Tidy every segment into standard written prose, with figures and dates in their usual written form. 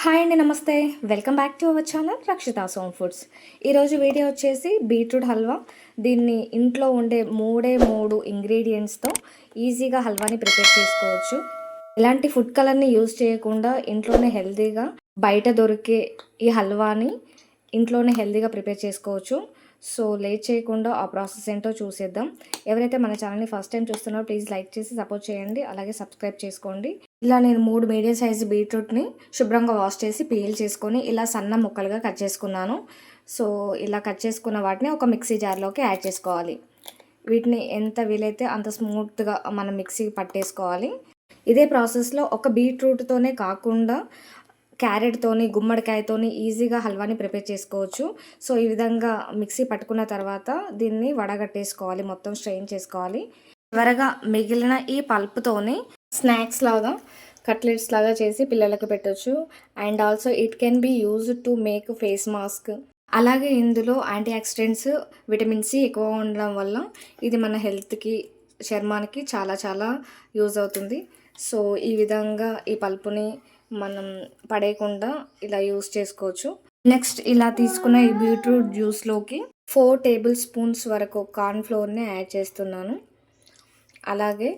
Hi అండి, నమస్తే. Welcome back to our channel Rakshita's home foods. ఈరోజు వీడియో వచ్చేసి బీట్రూట్ హల్వా. దీన్ని ఇంట్లో ఉండే మూడు ఇంగ్రీడియంట్స్తో ఈజీగా హల్వాని ప్రిపేర్ చేసుకోవచ్చు. ఎలాంటి ఫుడ్ కలర్ని యూజ్ చేయకుండా ఇంట్లోనే హెల్తీగా బయట దొరికే ఈ హల్వాని ఇంట్లోనే హెల్తీగా ప్రిపేర్ చేసుకోవచ్చు. సో లేట్ చేయకుండా ఆ ప్రాసెస్ ఏంటో చూసేద్దాం. ఎవరైతే మన ఛానల్ని ఫస్ట్ టైం చూస్తున్నారో ప్లీజ్ లైక్ చేసి సపోర్ట్ చేయండి, అలాగే సబ్స్క్రైబ్ చేసుకోండి. ఇలా నేను 3 మీడియం సైజు బీట్రూట్ని శుభ్రంగా వాష్ చేసి పీల్ చేసుకొని ఇలా సన్న ముక్కలుగా కట్ చేసుకున్నాను. సో ఇలా కట్ చేసుకున్న వాటిని ఒక మిక్సీ జార్లోకి యాడ్ చేసుకోవాలి. వీటిని ఎంత వీలైతే అంత స్మూత్గా మనం మిక్సీ పట్టేసుకోవాలి. ఇదే ప్రాసెస్లో ఒక బీట్రూట్తోనే కాకుండా క్యారెట్తోని, గుమ్మడికాయతోని ఈజీగా హల్వాని ప్రిపేర్ చేసుకోవచ్చు. సో ఈ విధంగా మిక్సీ పట్టుకున్న తర్వాత దీన్ని వడగట్టేసుకోవాలి, మొత్తం స్ట్రెయిన్ చేసుకోవాలి. త్వరగా మిగిలిన ఈ పల్ప్తోని స్నాక్స్ లాగా, కట్లెట్స్ లాగా చేసి పిల్లలకు పెట్టవచ్చు. And also it can be used to make face mask. అలాగే ఇందులో యాంటీ ఆక్సిడెంట్స్, విటమిన్ సి ఎక్కువ ఉండడం వల్ల ఇది మన హెల్త్కి, చర్మానికి చాలా చాలా యూజ్ అవుతుంది. సో ఈ విధంగా ఈ పల్పుని మనం పడేయకుండా ఇలా యూజ్ చేసుకోవచ్చు. నెక్స్ట్ ఇలా తీసుకున్న ఈ బీట్రూట్ జ్యూస్లోకి 4 టేబుల్ స్పూన్స్ వరకు కార్న్ఫ్లోర్ని యాడ్ చేస్తున్నాను. అలాగే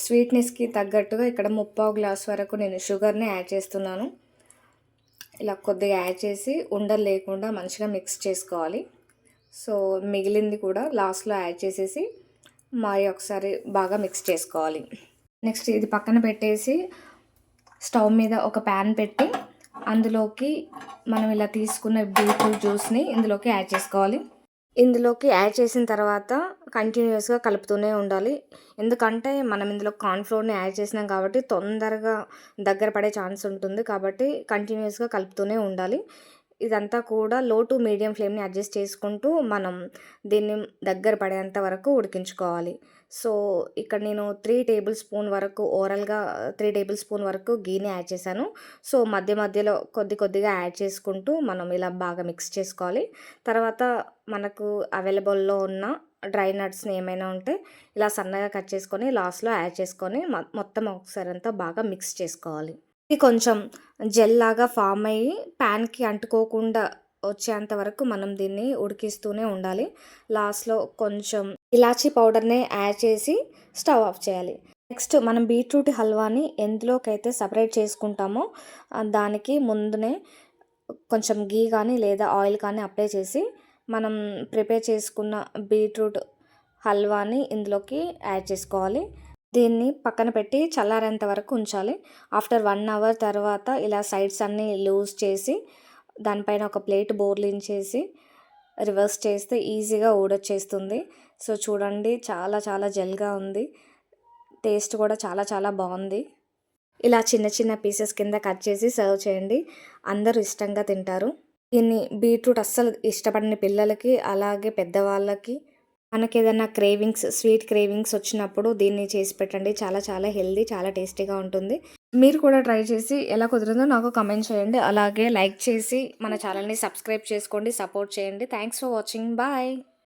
స్వీట్నెస్కి తగ్గట్టుగా ఇక్కడ 3/4 గ్లాస్ వరకు నేను షుగర్ని యాడ్ చేస్తున్నాను. ఇలా కొద్దిగా యాడ్ చేసి ఉండలు లేకుండా మంచిగా మిక్స్ చేసుకోవాలి. సో మిగిలింది కూడా లాస్ట్లో యాడ్ చేసేసి మరి ఒకసారి బాగా మిక్స్ చేసుకోవాలి. నెక్స్ట్ ఇది పక్కన పెట్టేసి స్టవ్ మీద ఒక ప్యాన్ పెట్టి అందులోకి మనం ఇలా తీసుకున్న బీట్రూట్ జ్యూస్ని ఇందులోకి యాడ్ చేసుకోవాలి. ఇందులోకి యాడ్ చేసిన తర్వాత కంటిన్యూస్గా కలుపుతూనే ఉండాలి. ఎందుకంటే మనం ఇందులో కార్న్ఫ్లోర్ని యాడ్ చేసినాం కాబట్టి తొందరగా దగ్గర పడే ఛాన్స్ ఉంటుంది. కాబట్టి కంటిన్యూస్గా కలుపుతూనే ఉండాలి. ఇదంతా కూడా లో టు మీడియం ఫ్లేమ్ని అడ్జస్ట్ చేసుకుంటూ మనం దీన్ని దగ్గర పడేంత వరకు ఉడికించుకోవాలి. సో ఇక్కడ నేను 3 టేబుల్ స్పూన్ వరకు ఓవరాల్గా 3 టేబుల్ స్పూన్ వరకు గీని యాడ్ చేశాను. సో మధ్య మధ్యలో కొద్దిగా యాడ్ చేసుకుంటూ మనం ఇలా బాగా మిక్స్ చేసుకోవాలి. తర్వాత మనకు అవైలబుల్లో ఉన్న డ్రై నట్స్ని ఏమైనా ఉంటే ఇలా సన్నగా కట్ చేసుకొని లాస్ట్లో యాడ్ చేసుకొని మొత్తం ఒకసారి అంతా బాగా మిక్స్ చేసుకోవాలి. ఇది కొంచెం జెల్ లాగా ఫామ్ అయ్యి ప్యాన్కి అంటుకోకుండా వచ్చేంత వరకు మనం దీన్ని ఉడికిస్తూనే ఉండాలి. లాస్ట్లో కొంచెం ఇలాచీ పౌడర్ని యాడ్ చేసి స్టవ్ ఆఫ్ చేయాలి. నెక్స్ట్ మనం బీట్రూట్ హల్వాని ఎందులోకైతే సపరేట్ చేసుకుంటామో దానికి ముందునే కొంచెం గీ కానీ లేదా ఆయిల్ కానీ అప్లై చేసి మనం ప్రిపేర్ చేసుకున్న బీట్రూట్ హల్వాని ఇందులోకి యాడ్ చేసుకోవాలి. దీన్ని పక్కన పెట్టి చల్లారేంత వరకు ఉంచాలి. ఆఫ్టర్ 1 అవర్ తర్వాత ఇలా సైడ్స్ అన్నీ లూజ్ చేసి దానిపైన ఒక ప్లేట్ బోర్లించేసి రివర్స్ చేస్తే ఈజీగా ఊడొచ్చేస్తుంది. సో చూడండి, చాలా చాలా జెల్గా ఉంది. టేస్ట్ కూడా చాలా చాలా బాగుంది. ఇలా చిన్న చిన్న పీసెస్ కింద కట్ చేసి సర్వ్ చేయండి. అందరూ ఇష్టంగా తింటారు. దీన్ని బీట్రూట్ అస్సలు ఇష్టపడని పిల్లలకి, అలాగే పెద్దవాళ్ళకి, మనకి ఏదైనా స్వీట్ క్రేవింగ్స్ వచ్చినప్పుడు దీన్ని చేసి పెట్టండి. చాలా చాలా హెల్దీ, చాలా టేస్టీగా ఉంటుంది. మీరు కూడా ట్రై చేసి ఎలా కుదిరిందో నాకు కామెంట్ చేయండి. అలాగే లైక్ చేసి మన ఛానల్ని సబ్స్క్రైబ్ చేసుకోండి, సపోర్ట్ చేయండి. Thanks for watching. బాయ్.